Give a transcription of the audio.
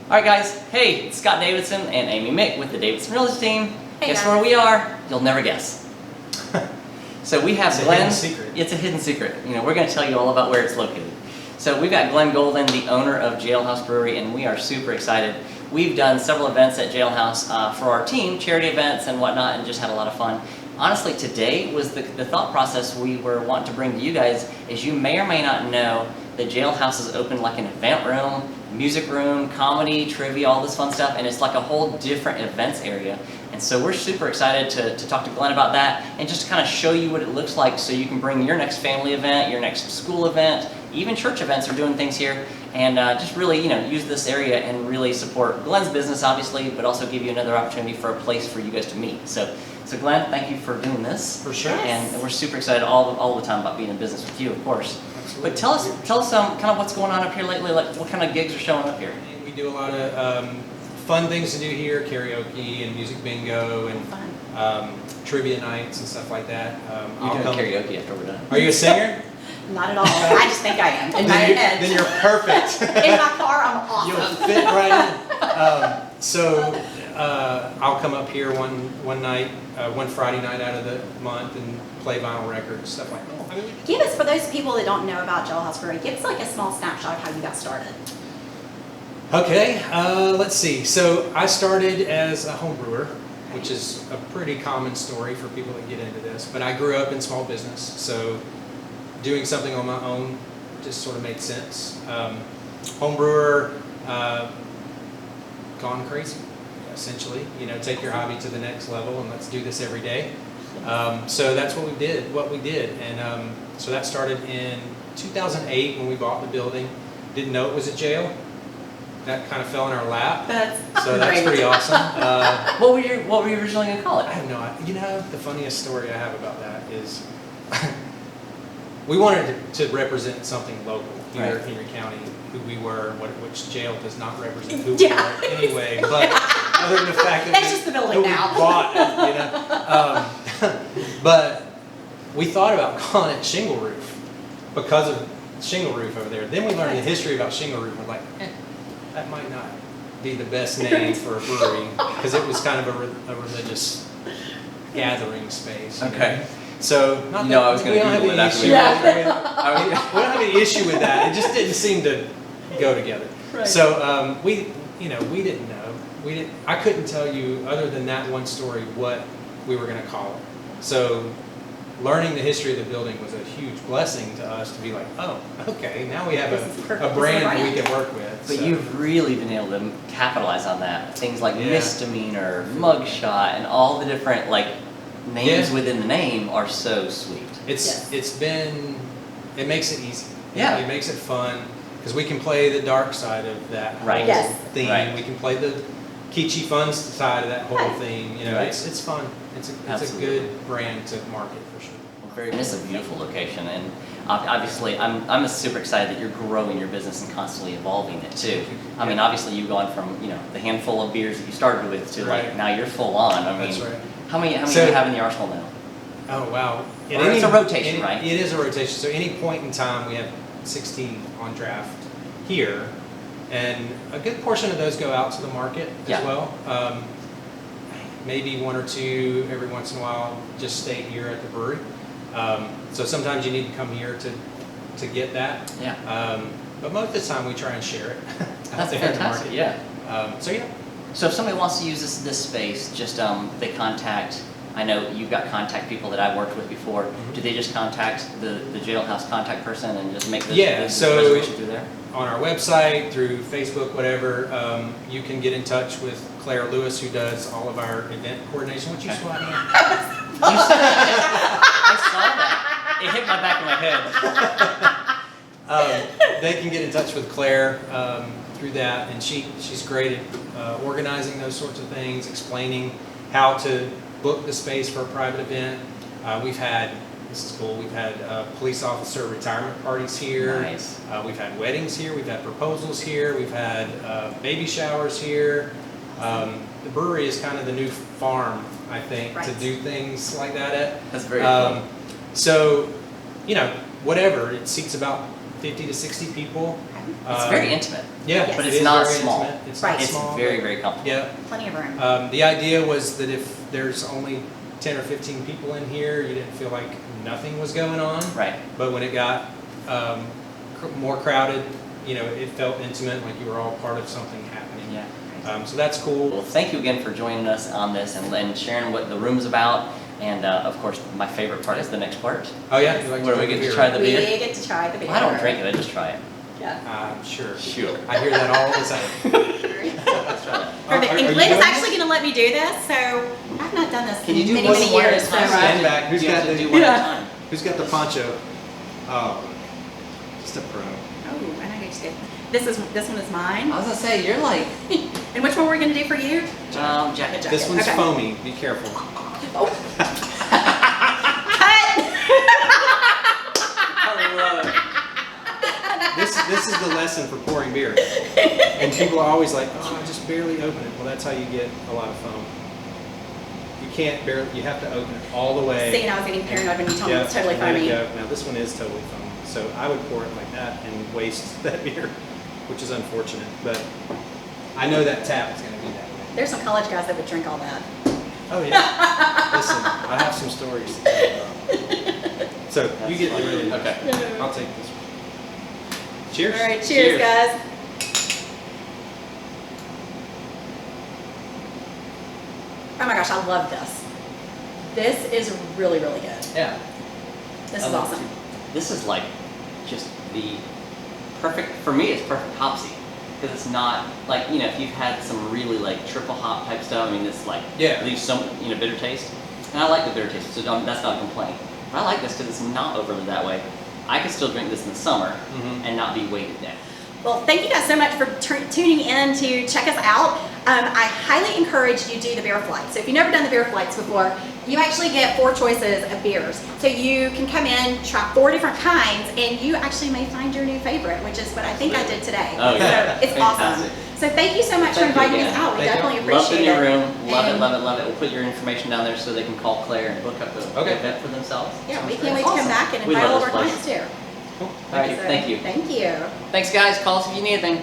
Alright guys, hey, it's Scott Davidson and Amy Mick with the Davidson Real Estate team. Hey guess guys. where we are? You'll never guess. So we have Glen. It's a hidden secret. It's a hidden secret. You know, we're going to tell you all about where it's located. So we've got Glen Golden, the owner of Jailhouse Brewery, and we are super excited. We've done several events at Jailhouse for our team, charity events and whatnot, and just had a lot of fun. Honestly, today was the thought process we were wanting to bring to you guys is you may or may not know that Jailhouse is open like an event room, music room, comedy, trivia, all this fun stuff, and it's like a whole different events area. And so we're super excited to talk to Glen about that and just to kind of show you what it looks like so you can bring your next family event, your next school event, even church events are doing things here, and just really, use this area and really support Glen's business, obviously, but also give you another opportunity for a place for you guys to meet. So Glen, thank you for doing this. For sure. And we're super excited all the time about being in business with you, of course. Absolutely. But tell us kind of what's going on up here lately, like what kind of gigs are showing up here? We do a lot of fun things to do here, karaoke and music bingo and trivia nights and stuff like that. You're doing karaoke after we're done. Are you a singer? Not at all. I just think I am. In my head. Then you're perfect. In my car, I'm awesome. You'll fit right in. I'll come up here one night, one Friday night out of the month and play vinyl records, stuff like that. I mean, Give us, for those people that don't know about Jailhouse Brewing, give us like a small snapshot of how you got started. Okay, let's see. So I started as a home brewer, which is a pretty common story for people that get into this. But I grew up in small business, so doing something on my own just sort of made sense. Home brewer, gone crazy, essentially. Take your hobby to the next level and let's do this every day. So that's what we did. And so that started in 2008 when we bought the building. Didn't know it was a jail. That kind of fell in our lap. That's pretty awesome. What were you originally going to call it? I have no idea. The funniest story I have about that is we wanted to represent something local here in Henry County, who we were, which jail does not represent who we are anyway. But other than the fact that that's just the building now. We bought it, But we thought about calling it Shingle Roof because of Shingle Roof over there. Then we learned the history about Shingle Roof. We're like, that might not be the best name for a brewery because it was kind of a religious gathering space. Okay. So, I was going to Google it after we we don't have any issue with that. It just didn't seem to go together. Right. So we didn't know. I couldn't tell you other than that one story what we were going to call it. So learning the history of the building was a huge blessing to us to be like, oh, okay, now we have a brand that we can work with. But you've really been able to capitalize on that. Things like misdemeanor, mugshot, and all the different names within the name are so sweet. It makes it easy. Yeah. It makes it fun because we can play the dark side of that whole theme. Right. We can play the kitschy fun side of that whole theme. It's fun. It's a good brand to market for sure. It's a beautiful location, and obviously I'm super excited that you're growing your business and constantly evolving it too. I mean, obviously you've gone from the handful of beers that you started with to now you're full on. I mean, that's right. How many do you have in the arsenal now? Oh wow! It's a rotation, right? It is a rotation. So any point in time, we have 16 on draft here, and a good portion of those go out to the market as well. Maybe one or two every once in a while just stay here at the brewery. So sometimes you need to come here to get that. Yeah. But most of the time we try and share it. That's fantastic. Yeah. So if somebody wants to use this space, just they contact. I know you've got contact people that I've worked with before. Mm-hmm. Do they just contact the Jailhouse contact person and just make the reservation through there? On our website, through Facebook, whatever, you can get in touch with Claire Lewis, who does all of our event coordination. What you swatting at? I saw that. It hit my back of my head. They can get in touch with Claire through that, and she's great at organizing those sorts of things, explaining how to book the space for a private event. This is cool, we've had police officer retirement parties here. Nice. We've had weddings here, we've had proposals here, we've had baby showers here. The brewery is kind of the new farm, I think, to do things like that at. That's very cool. So, whatever, it seats about 50 to 60 people. It's very intimate. Yeah, Yes. But it it's is not very small. intimate. It's Right. not It's small. very, very comfortable. Yeah. Plenty of room. The idea was that if there's only 10 or 15 people in here, you didn't feel like nothing was going on. Right. But when it got more crowded, you know, it felt intimate, like you were all part of something happening. Yeah. So that's cool. Well, thank you again for joining us on this and sharing what the room's about. And of course, my favorite part is the next part, Oh yeah, you like where we drink get to beer. try the We beer. get to try the beer. Well, I don't drink it, I just try it. Yeah. I'm sure. Sure. I hear that all the time. Let's try that. Perfect. Are And you Glen is doing actually going to let me do this, so I've not done this Can you in do many, one many at a years. So, time? Stand back. Who's You have got to the- do one at a Yeah. time. Who's got the poncho? Oh, just a pro. oh, and I just get this one is mine. I was gonna say, you're like, And which one we're going to do for you? jacket. This one's Okay. foamy. Be careful. Oh. I love it. This is the lesson for pouring beer. And people are always like, oh, I just barely open it. Well, that's how you get a lot of foam. You can't barely, you have to open it all the way. See, and I was getting paranoid when you told me Yeah, it's totally and let it foamy. go. Now this one is totally foamy. So I would pour it like that and waste that beer, which is unfortunate. But I know that tap is going to be that way. There's some college guys that would drink all that. Oh yeah. Listen, I have some stories to tell about. So you get funny. ready. Okay. I'll take this one. Cheers. All right, cheers, Cheers. guys. Oh my gosh, I love this. This is really, really good. Yeah. This I is love awesome. it. This is like just the perfect, for me, it's perfect hopsy. Because it's not like, you know, if you've had some really like triple hop type stuff, I mean, this like Yeah. leaves some, you know, bitter taste. And I like the bitter taste, so that's not a complaint. But I like this because it's not overly that way. I could still drink this in the summer Mhm. and not be weighted down. Well, thank you guys so much for tuning in to check us out. I highly encourage you to do the beer flight. So if you've never done the beer flights before, you actually get 4 choices of beers. So you can come in, try 4 different kinds, and you actually may find your new favorite, which is what I think I did today. Oh, yeah. So it's awesome. Fantastic. So thank you so much for Thank you inviting us again. out. We Thank you. definitely Love the appreciate new it. room. Love it, And- love it, love it. We'll put your information down there so they can call Claire and book up the Okay. event for themselves. Yeah, Sounds we great. can't wait to come Awesome. back and We invite love all of this our place. clients here. Cool. All right, So, thank you. Thank you. Thanks, guys. Call us if you need anything.